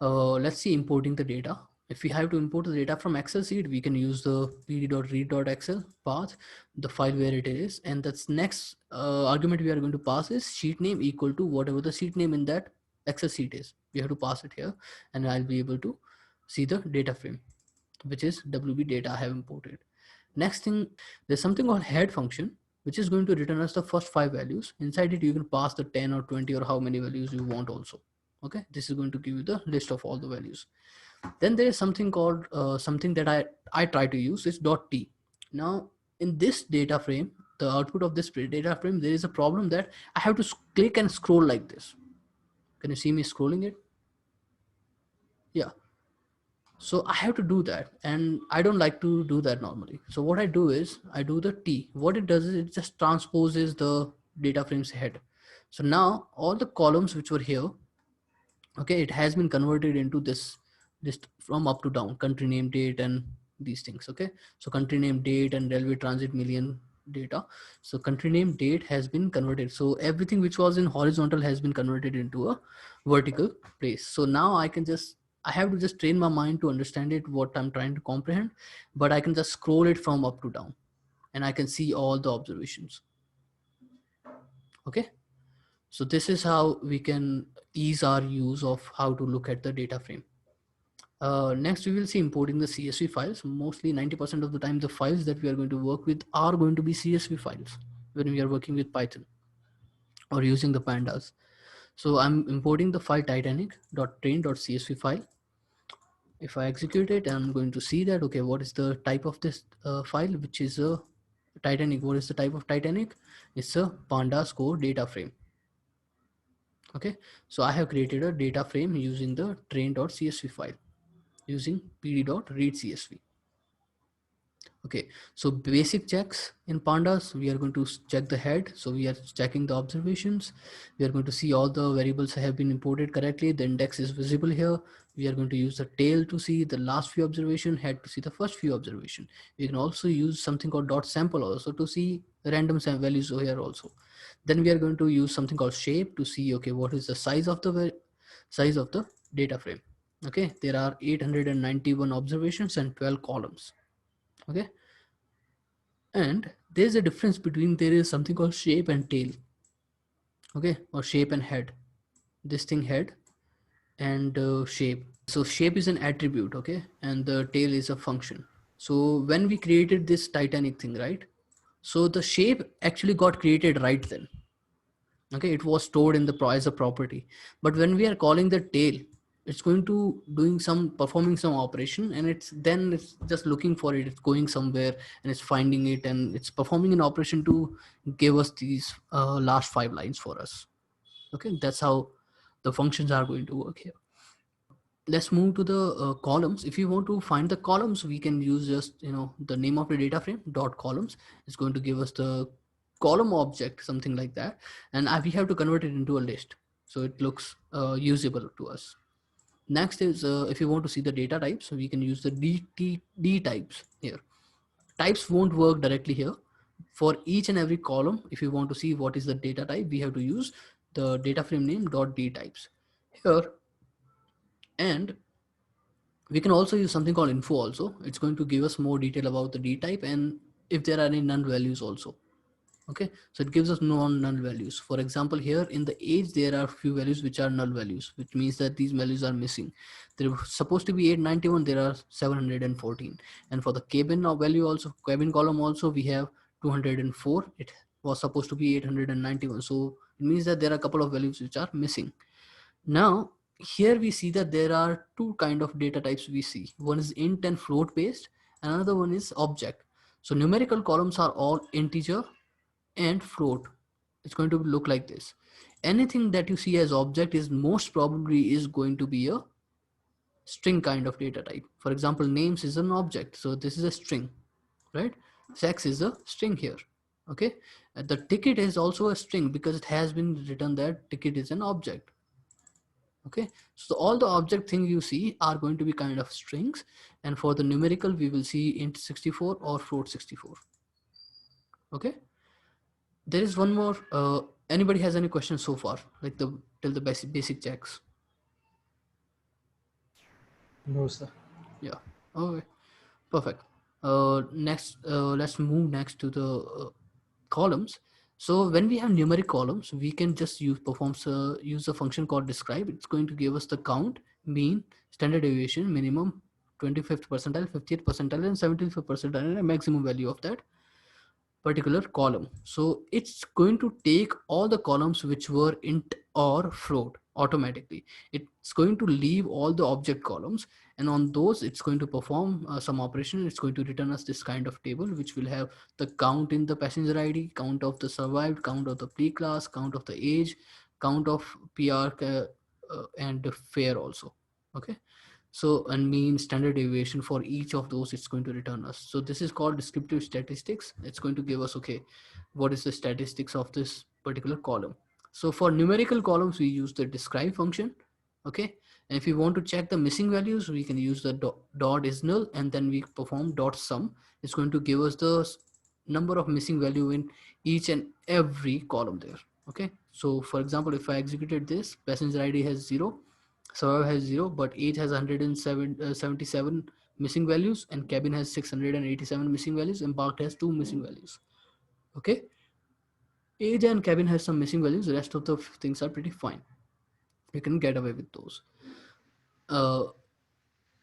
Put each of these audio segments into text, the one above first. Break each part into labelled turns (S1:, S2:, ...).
S1: Let's see importing the data. If we have to import the data from Excel sheet, we can use the pd.read.excel path, the file where it is, and that's next argument we are going to pass is sheet name equal to whatever the sheet name in that Excel sheet is. We have to pass it here, and I'll be able to see the data frame, which is WB data I have imported. Next thing, there's something called head function, which is going to return us the first 5 values. Inside it, you can pass the 10 or 20 or how many values you want also. Okay, this is going to give you the list of all the values. Then there is something called something that I try to use is .t. Now in this data frame, the output of this data frame, there is a problem that I have to click and scroll like this. Can you see me scrolling it? Yeah. So I have to do that, and I don't like to do that normally. So what I do is I do the T. What it does is it just transposes the data frame's head. So now all the columns which were here, okay, it has been converted into this list from up to down, country name, date, and these things. Okay, so country name, date, and railway transit million data. So country name, date has been converted. So everything which was in horizontal has been converted into a vertical place. So now I have to just train my mind to understand it, what I'm trying to comprehend, but I can just scroll it from up to down and I can see all the observations. Okay, so this is how we can ease our use of how to look at the data frame. Next, we will see importing the CSV files. Mostly 90% of the time, the files that we are going to work with are going to be CSV files when we are working with Python or using the pandas. So I'm importing the file titanic.train.csv file. If I execute it, I'm going to see that, okay, what is the type of this file, which is a Titanic. What is the type of Titanic? It's a pandas core data frame. Okay, so I have created a data frame using the train.csv file using pd.readcsv. Okay, so basic checks in pandas, we are going to check the head. So we are checking the observations. We are going to see all the variables have been imported correctly. The index is visible here. We are going to use the tail to see the last few observation, head to see the first few observation. We can also use something called dot sample also to see random values here also. Then we are going to use something called shape to see, okay, what is the size of the data frame. Okay, there are 891 observations and 12 columns. Okay, and there's a difference between, there is something called shape and tail. Okay, or shape and head. This thing head and shape. So shape is an attribute, okay, and the tail is a function. So when we created this Titanic thing, right, so the shape actually got created right then. Okay, it was stored in the as a property, but when we are calling the tail, it's going to doing some performing some operation, and it's just looking for it, it's going somewhere and it's finding it, and it's performing an operation to give us these last 5 lines for us. Okay, that's how the functions are going to work here. Let's move to the columns. If you want to find the columns, we can use just, the name of the data frame dot columns is going to give us the column object, something like that, and we have to convert it into a list so it looks usable to us. Next is if you want to see the data types, we can use the D types here. Types won't work directly here. For each and every column, if you want to see what is the data type, we have to use the data frame name dot D types here. And we can also use something called info also. It's going to give us more detail about the D type and if there are any null values also. Okay, so it gives us null values. For example, here in the age, there are few values which are null values, which means that these values are missing. They're supposed to be 891, there are 714. And for the cabin value also, cabin column also, we have 204. It was supposed to be 891. So it means that there are a couple of values which are missing. Now, here we see that there are two kind of data types we see. One is int and float based, and another one is object. So numerical columns are all integer and float. It's going to look like this. Anything that you see as object is most probably is going to be a string kind of data type. For example, names is an object, so this is a string, right? Sex is a string here. Okay, the ticket is also a string because it has been written that ticket is an object. Okay, so all the object things you see are going to be kind of strings, and for the numerical we will see int 64 or float 64. Okay, there is one more. Anybody has any questions so far, like the till the basic checks?
S2: No, sir.
S1: Yeah. Okay. Perfect. Next, let's move next to the columns. So when we have numeric columns, we can just use a function called describe. It's going to give us the count, mean, standard deviation, minimum, 25th percentile, 50th percentile, and 75th percentile, and a maximum value of that particular column. So it's going to take all the columns which were int or float automatically. It's going to leave all the object columns, and on those it's going to perform some operation. It's going to return us this kind of table which will have the count in the passenger id, count of the survived, count of the pre-class, count of the age, count of and fare also. Okay. So and mean, standard deviation for each of those, it's going to return us. So this is called descriptive statistics. It's going to give us, okay, what is the statistics of this particular column. So for numerical columns, we use the describe function. Okay. And if you want to check the missing values, we can use the dot is null, and then we perform dot sum. It's going to give us the number of missing value in each and every column there. Okay. So for example, if I executed this, passenger id has 0, Survive has 0, but age has 177 missing values, and cabin has 687 missing values, and embarked has 2 missing values. Okay, age and cabin has some missing values. The rest of the things are pretty fine. You can get away with those. Uh,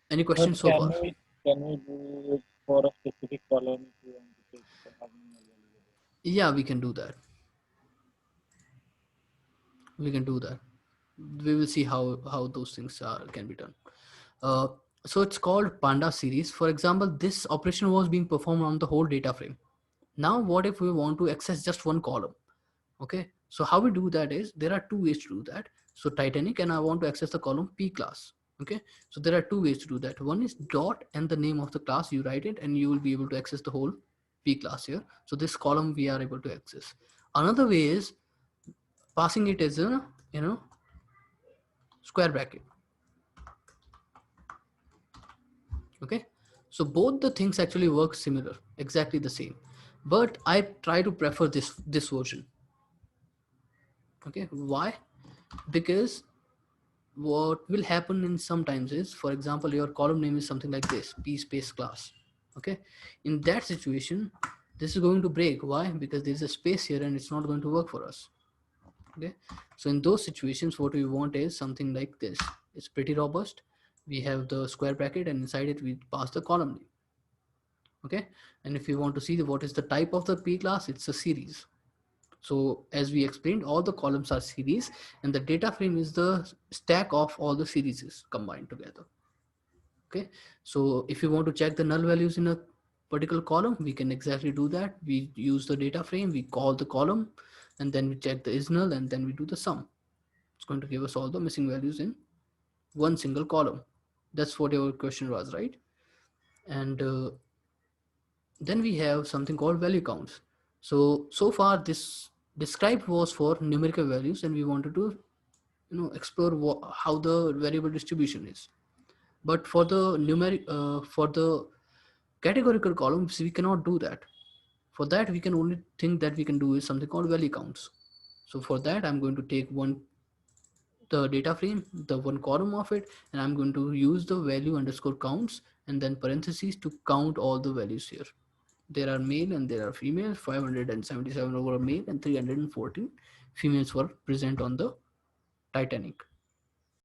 S1: any
S2: But
S1: questions so far?
S2: can we do it for a specific column if we want to take some abnormal value?
S1: Yeah, we can do that. We can do that. We will see how those things can be done. Uh, so it's called Panda series. For example, this operation was being performed on the whole data frame. Now, what if we want to access just one column? Okay, so how we do that is there are two ways to do that. So Titanic, and I want to access the column P class. Okay, so there are two ways to do that. One is dot and the name of the class, you write it, and you will be able to access the whole P class here. So this column we are able to access. Another way is passing it as a square bracket. Okay, so both the things actually work similar, exactly the same, but I try to prefer this version. Okay, why? Because what will happen in sometimes is, for example, your column name is something like this, p space class. Okay, in that situation this is going to break. Why? Because there's a space here and it's not going to work for us. Okay, so in those situations what we want is something like this. It's pretty robust. We have the square bracket, and inside it we pass the column name. Okay, and if you want to see what is the type of the p class, it's a series. So as we explained, all the columns are series, and the data frame is the stack of all the series combined together. Okay, so if you want to check the null values in a particular column, we can exactly do that. We use the data frame, we call the column, and then we check the is null, and then we do the sum. It's going to give us all the missing values in one single column. That's what your question was, right? And then we have something called value counts. So far this described was for numerical values, and we wanted to explore how the variable distribution is. But for the for the categorical columns, we cannot do that. For that, we can only think that we can do is something called value counts. So for that, I'm going to take the data frame, the one column of it, and I'm going to use the value underscore counts and then parentheses to count all the values here. There are male and there are female. 577 over male and 314 females were present on the Titanic.